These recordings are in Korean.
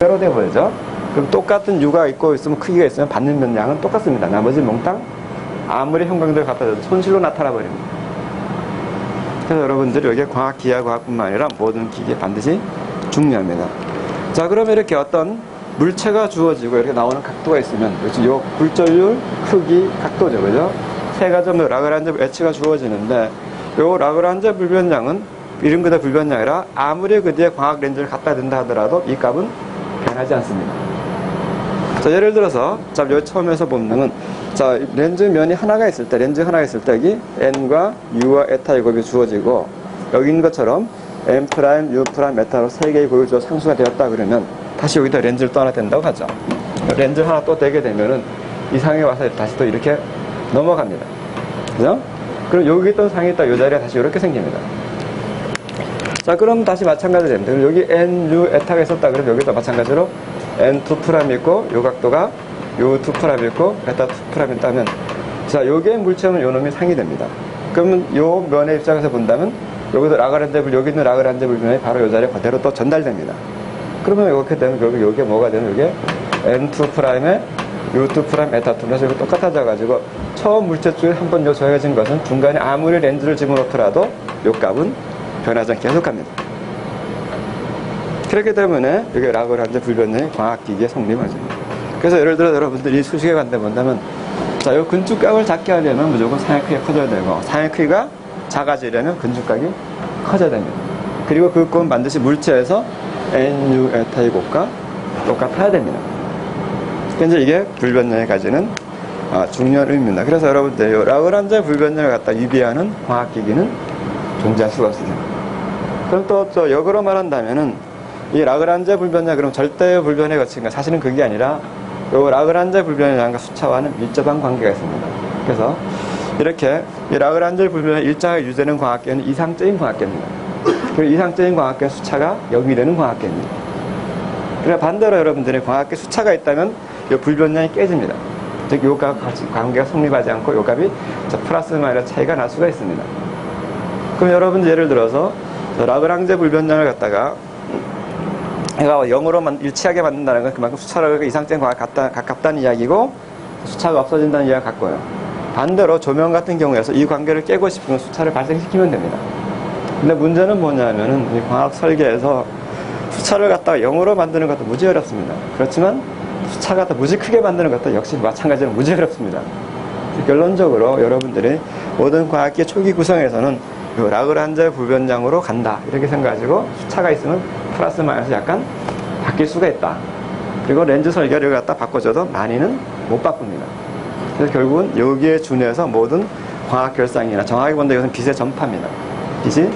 대로 돼버리죠. 그럼 똑같은 U가 있고 있으면 크기가 있으면 받는 면량은 똑같습니다. 나머지 몽땅 아무리 형광등을 갖다 대도 손실로 나타나 버립니다. 그래서 여러분들이 여기에 과학, 기하과학뿐만 아니라 모든 기기에 반드시 중요합니다. 자, 그러면 이렇게 어떤 물체가 주어지고 이렇게 나오는 각도가 있으면, 그렇죠? 요 굴절률, 크기, 각도죠, 그죠? 세 가지 라그란지 H가 주어지는데, 요 라그란지 불변량은 이름 그대로 불변량이라 아무리 그 뒤에 광학 렌즈를 갖다 댄다 하더라도 이 값은 변하지 않습니다. 자, 예를 들어서, 자, 여기 처음에서 보면은, 자, 렌즈 면이 하나가 있을 때, 렌즈 하나가 있을 때, 여기 N과 U와 에타의 곱이 주어지고, 여기 있는 것처럼 M', U', 에타로 세 개의 곱이 주어 상수가 되었다 그러면, 다시 여기다 렌즈를 또 하나 댄다고 하죠. 렌즈 하나 또 대게 되면은, 이 상에 와서 다시 또 이렇게 넘어갑니다. 그죠? 그럼 여기 있던 상이 있다, 이 자리에 다시 이렇게 생깁니다. 자, 그럼 다시 마찬가지로 됩니다. 그럼 여기 N, U, 에타가 있었다 그러면 여기도 마찬가지로 N2' 있고, 요 각도가 U2' 있고, 에타2' 있다면, 자, 요게 물체면 요 놈이 상이 됩니다. 그러면 요 면의 입장에서 본다면, 여기도 라그란지 여기 있는 라그란지 불변이 바로 요 자리에 그대로 또 전달됩니다. 그러면 이렇게 되면, 요게 뭐가 되면, 요게 N2'에 U2', 에타2'. 그래서 이거 똑같아져가지고, 처음 물체 쪽에 한번 요 정해진 것은 중간에 아무리 렌즈를 집어넣더라도 요 값은 변하지 않게 계속합니다. 그렇기 때문에 이게 라그란지 불변량이 광학기기에 성립하죠. 그래서 예를 들어 여러분들이 수식에 관대 본다면, 자, 요 근축각을 작게 하려면 무조건 상의 크기가 커져야 되고, 상의 크기가 작아지려면 근축각이 커져야 됩니다. 그리고 그 값은 반드시 물체에서 NU, 에타의 곱과 똑같아야 됩니다. 그래서 이게 불변량이 가지는 중요한 의미입니다. 그래서 여러분들 요 라그란지 불변량을 갖다 유비하는 광학기기는 존재할 수가 없습니다. 그럼 또 역으로 말한다면은 이 라그란지 불변량 그럼 절대의 불변에 거친가 사실은 그게 아니라 요 라그란지 불변량과 수차와는 밀접한 관계가 있습니다. 그래서 이렇게 이 라그란지 불변의 일정하게 유지되는 광학계는 이상적인 광학계입니다. 그리고 이상적인 광학계 수차가 0이 되는 광학계입니다. 그러나 반대로 여러분들의 광학계 수차가 있다면 이 불변량이 깨집니다. 즉 요 값 관계가 성립하지 않고 요 값이 플러스 마이너스 차이가 날 수가 있습니다. 그럼 여러분들 예를 들어서 라그랑제 불변량을 갖다가 얘가 0으로 일치하게 만든다는 건 그만큼 수차가 이상적인 광학에 가깝다는 이야기고 수차가 없어진다는 이야기가 같고요. 반대로 조명 같은 경우에서 이 관계를 깨고 싶으면 수차를 발생시키면 됩니다. 근데 문제는 뭐냐면은 이 광학 설계에서 수차를 갖다가 0으로 만드는 것도 무지 어렵습니다. 그렇지만 수차가 더 무지 크게 만드는 것도 역시 마찬가지로 무지 어렵습니다. 결론적으로 여러분들이 모든 과학기의 초기 구성에서는 라그란지 불변량으로 간다 이렇게 생각하시고 수차가 있으면 플러스 마이너스 약간 바뀔 수가 있다. 그리고 렌즈 설계를 갖다 바꿔줘도 많이는 못 바꿉니다. 그래서 결국은 여기에 준해서 모든 광학 결상이나 정확히 본다 이것은 빛의 전파입니다. 빛이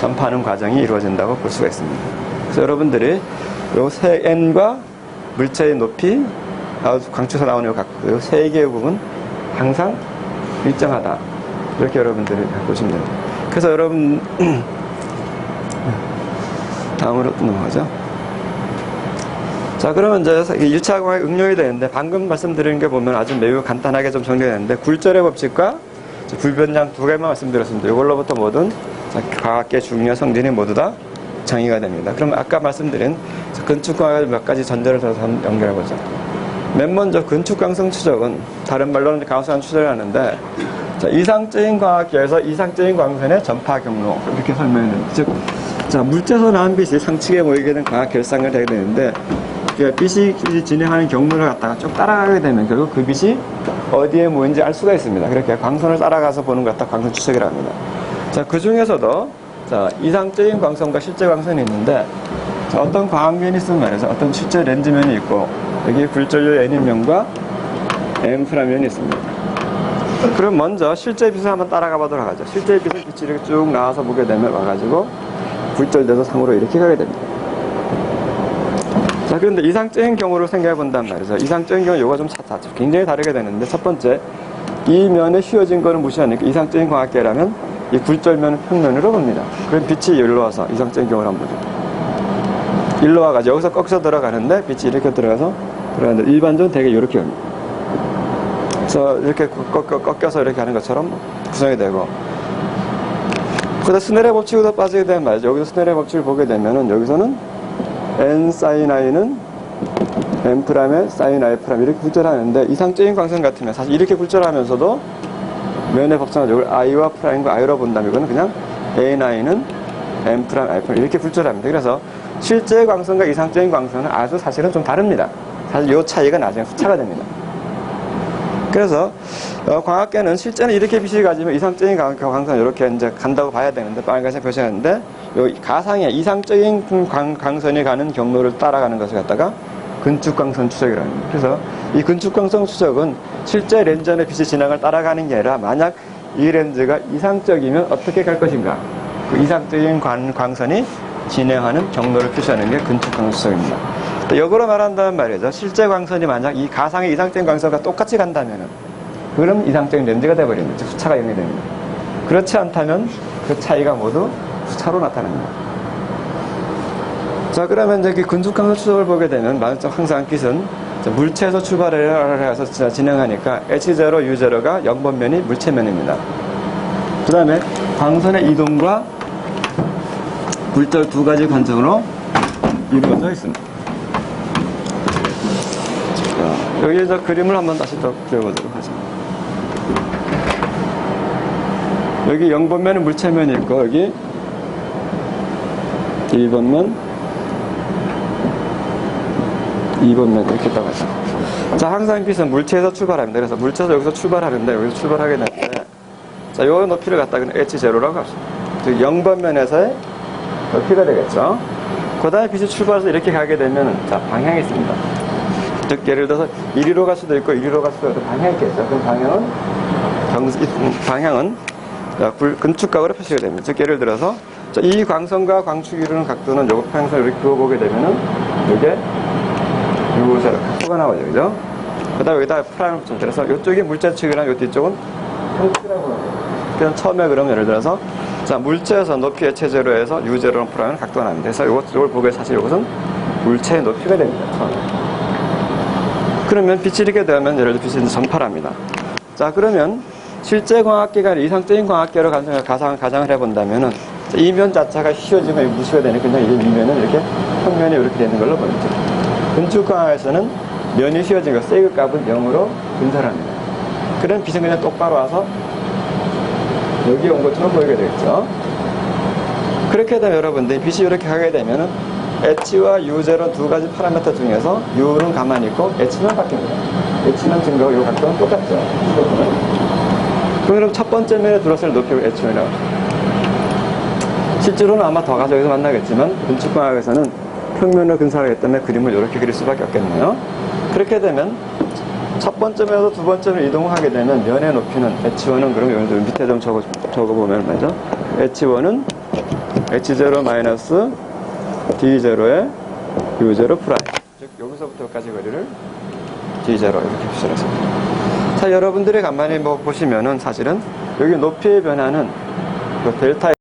전파하는 과정이 이루어진다고 볼 수가 있습니다. 그래서 여러분들이 요 세 N과 물체의 높이, 광추에서 나오는 요 세 개의 부분 항상 일정하다. 이렇게 여러분들이 보시면 됩니다. 그래서 여러분 다음으로 넘어가죠. 자, 그러면 이제 1차 광학이 응용이 되는데 방금 말씀드린 게 보면 아주 매우 간단하게 좀 정리가 되는데 굴절의 법칙과 불변량 두 개만 말씀드렸습니다. 이걸로부터 모든 과학계 중요한 성질이 모두 다 정의가 됩니다. 그럼 아까 말씀드린 건축광학을 몇 가지 전제를 들어서 한번 연결해보죠. 맨 먼저 건축광성 추적은 다른 말로는 가우스한 추적을 하는데 자, 이상적인 광학계에서 이상적인 광선의 전파 경로 이렇게 설명했는데 즉 자, 물체에서 나온 빛이 상측에 모이게 된 광학 결상을 되게 되는데 빛이 진행하는 경로를 갖다가 쭉 따라가게 되면 결국 그 빛이 어디에 모인지 알 수가 있습니다. 그렇게 광선을 따라가서 보는 것 갖다 광선 추적이라고 합니다. 자, 그 중에서도 자, 이상적인 광선과 실제 광선이 있는데 자, 어떤 광학면이 있으면 말이죠. 어떤 실제 렌즈면이 있고 여기 굴절률 N인면과 M'면이 있습니다. 그럼 먼저 실제 빛을 한번 따라가 보도록 하죠. 실제 빛은 빛이 이렇게 쭉 나와서 보게 되면 와가지고 굴절돼서 상으로 이렇게 가게 됩니다. 자, 그런데 이상적인 경우를 생각해 본단 말이죠. 이상적인 경우 요거 좀 굉장히 다르게 되는데 첫 번째 이 면에 휘어진 거는 무시하니까 이상적인 광학계라면 이 굴절면은 평면으로 봅니다. 그럼 빛이 일로 와서 이상적인 경우를 한번 보죠. 일로 와가지고 여기서 꺾여서 들어가는데 빛이 이렇게 들어가는데 일반적으로 되게 이렇게 옵니다. 그래서 이렇게 꺾여서 이렇게 하는 것처럼 구성이 되고 그다음 스넬의 법칙으로 빠지게 되면 말이죠. 여기서 스넬의 법칙을 보게 되면은 여기서는 N sin I는 M'에 사인 I' 이렇게 굴절하는데 이상적인 광선 같으면 사실 이렇게 굴절하면서도 면의 법성을 I와 프라임과 I로 본다면 이거는 그냥 ANI는 M', I' 이렇게 굴절합니다. 그래서 실제 광선과 이상적인 광선은 아주 사실은 좀 다릅니다. 사실 이 차이가 나중에 수차가 됩니다. 그래서 광학계는 실제는 이렇게 빛이 가지면 이상적인 광선은 이렇게 이제 간다고 봐야 되는데 빨간색 표시하는데 가상의 이상적인 광선이 가는 경로를 따라가는 것을 갖다가 근축광선 추적이라는 겁니다. 그래서 이 근축광선 추적은 실제 렌즈 안에 빛이 지나갈 따라가는 게 아니라 만약 이 렌즈가 이상적이면 어떻게 갈 것인가 그 이상적인 광선이 진행하는 경로를 표시하는 게 근축광선 추적입니다. 역으로 말한다면 말이죠. 실제 광선이 만약 이 가상의 이상적인 광선과 똑같이 간다면은 그럼 이상적인 렌즈가 되어버립니다. 즉 수차가 0이 됩니다. 그렇지 않다면 그 차이가 모두 수차로 나타납니다. 자, 그러면 이제 근축광선 추적을 보게 되면 항상 빛은 물체에서 출발을 해서 진행하니까 H0, U0가 0번면이 물체면입니다. 그 다음에 광선의 이동과 굴절 두 가지 관점으로 이루어져 있습니다. 자, 여기 이제 그림을 한번 다시 더 그려보도록 하죠. 여기 0번면은 물체면이 있고 여기 1번면 2번면 이렇게 따라가죠. 자, 항상 빛은 물체에서 출발합니다. 그래서 물체에서 여기서 출발하는데 여기서 출발하게 되는데 자, 요 높이를 갖다가 H0라고 합시다. 즉 0번면에서의 높이가 되겠죠. 그 다음에 빛이 출발해서 이렇게 가게 되면 자, 방향이 있습니다. 즉 예를 들어서 이리로 갈 수도 있고 이리로 갈 수도 있고 방향이 있겠죠. 그럼 방향은 근축각으로 표시가 됩니다. 즉 예를 들어서 자, 이 광선과 광축이 이루는 각도는 요거 평행선을 이렇게 그어보게 되면은 이게 요새 각도가 나와요. 그죠? 그 다음에 여기다 프라임을 붙여요. 그래서 이쪽이 물체 측이랑 요 뒤쪽은 평축이라고 합니다. 그럼 처음에 그러면 예를 들어서 자, 물체에서 높이 H0에서 U0는 프라임은 각도가 납니다. 그래서 이걸 보게 사실 이것은 물체의 높이가 됩니다. 처음에. 그러면 빛이 이렇게 되면 예를 들어 빛이 전파를 합니다. 자, 그러면 실제 광학계가 이상적인 광학계로 가상을 해본다면은 이 면 자체가 휘어지면 무시가 되니까 그냥 이 면은 이렇게 평면이 이렇게 되는 걸로 보이죠. 근축광학에서는 면이 휘어진 거 세그 값은 0으로 분산합니다. 그럼 빛은 그냥 똑바로 와서 여기에 온 것처럼 보이게 되겠죠. 그렇게 되면 여러분들 빛이 이렇게 가게 되면은 H와 U0 두 가지 파라미터 중에서 U는 가만히 있고 H는 바뀝니다. H는 증가하고 이 각도는 똑같죠. 그럼 첫 번째 면에 둘러쓸 높이를 H1이라고 합니다. 실제로는 아마 더 가서 여기서 만나겠지만 근축광학에서는 평면을 근사하기 때문에 그림을 이렇게 그릴 수밖에 없겠네요. 그렇게 되면 첫 번째 면에서 두 번째 면 이동을 하게 되면 면의 높이는 H1은 그럼 여기 밑에 좀 적어보면 말이죠. H1은 H0 마이너스 D0에 U0 프라임. 즉 여기서부터 여기까지 거리를 D0 이렇게 표시를 했습니다. 자, 여러분들이 간만에 보시면은 사실은 여기 높이의 변화는 그 델타